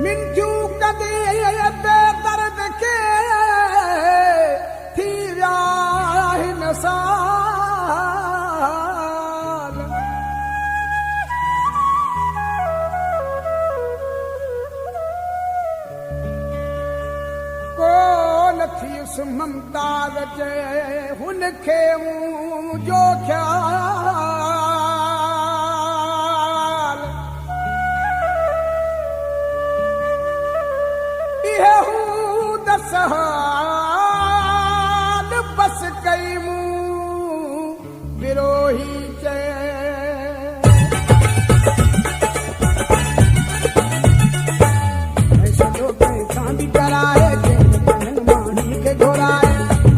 मिंजू कदे बे दर्द के थी विया हिन साल कोन थी उस ममताज़ जे हुनखे मुंहिंजो ख्याल इहे हू दसहाल बस कई मूं विरोही चे फैसलो कंहिंखां बि कराए चइनि माण्हुनि खे घुराए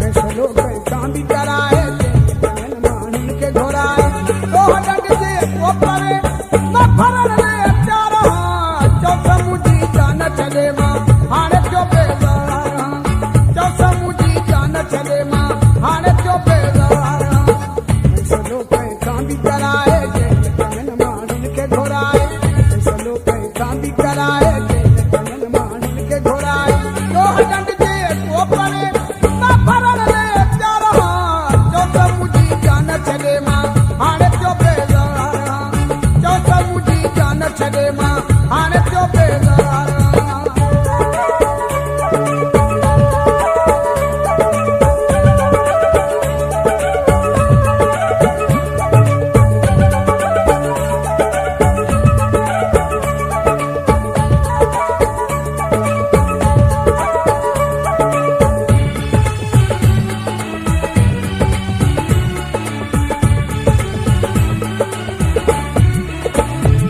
फैसलो कंहिंखां बि कराए चइनि माण्हुनि खे घुराए तोह डंग जे कोपरे न भरण ले अचारा चौथ मुंहिंजी जान छॾे मां हाणे थियो बेज़ार चौथ मुंहिंजी जान छॾे मां हाणे थियो बेज़ार फैसलो कंहिंखां बि कराए चइनि माण्हुनि खे घुराए फैसलो कंहिंखां बि कराए चइनि माण्हुनि खे घुराए तोह डंग जे कोपरे न भरण ले अचारा चौथ मुंहिंजी जान छॾे मां हाणे थियो बेज़ार चौथ मुंहिंजी जान छॾे मां हाणे थियो बेज़ार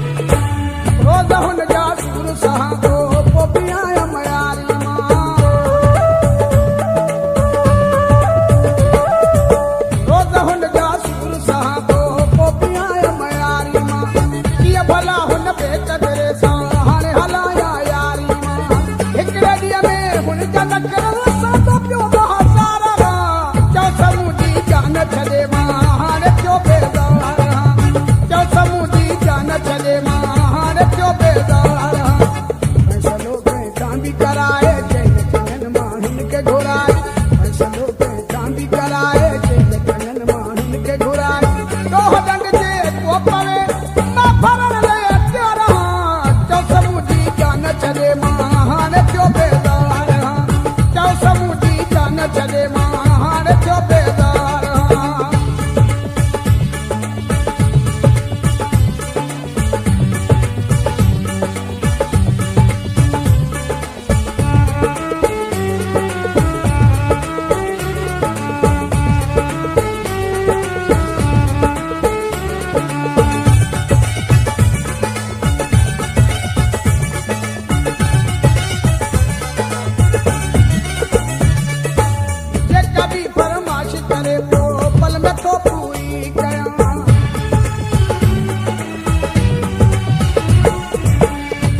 रोज़ हुन जा सुर सहां थो पोइ बि आयम यारी मां रोज़ हुन जा सुर सहां थो पोइ बि आयम यारी मां कीअं भला हुन पेट तेरे सां हाणे हलाया यारी मां हिकिड़े ॾींहं में हुन जा नखरनि सां थो पियो बहासारा चौथ मुंहिंजी जान छॾे मां हाणे थियो बेज़ार चौथ मुंहिंजी जान छॾे मां हाणे थियो बेज़ार फैसलो कंहिंखां बि कराए चइनि माण्हुनि खे घुराए फैसलो कंहिंखां बि कराए चइनि माण्हुनि खे घुराए तोह डंग जे कोपरे न भरण ले अचारा चौथ मुंहिंजी जान छॾे मां हाणे थियो बेज़ार चौथ मुंहिंजी जान छॾे मां हाणे थियो बेज़ार जे कभी फरमाश करे तो पल में तो पूरी कयां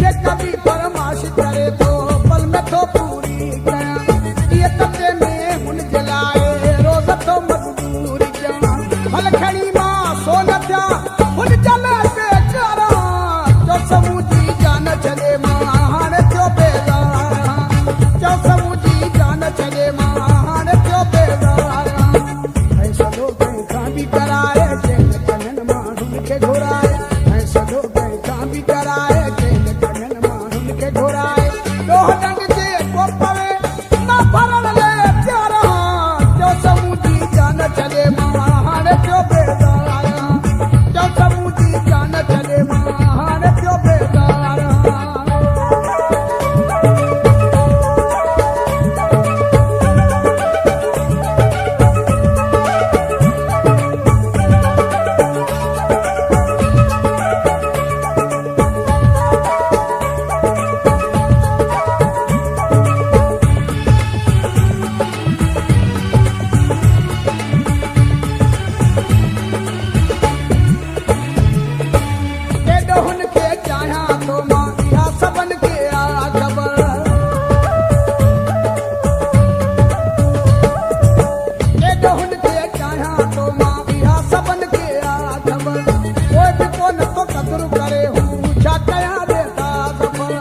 जे कभी फरमाश करे तो पल में तो पूरी कयां ये तते में हुन जलाए रोज़ तो मजबूरी कयां हल खणी मां सोन थिया हुन जले बेचारा चौथ मुंहिंजी जान छॾे मां हाणे थियो बेज़ार चौथ मुंहिंजी जान छॾे मां हाणे थियो बेज़ार फैसलो कंहिंखां बि कराए चइनि माण्हुनि खे घुराए फैसलो कंहिंखां बि कराए चइनि माण्हुनि खे घुराए तोह डंग जे कोपरे न भरण ले अचारा चौथ मुंहिंजी जान छॾे मां हाणे थियो बेज़ार चौथ मुंहिंजी जान छॾे मां हाणे थियो बेज़ार केॾो हुनखे चाहियां थो मां इहा सभिनि खे आ ख़बर केॾो हुनखे चाहियां थो मां इहा सभिनि खे आ ख़बर कोई बि कोन थो क़दुरु करे हू छा कयां ॾे था ख़बर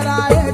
कराए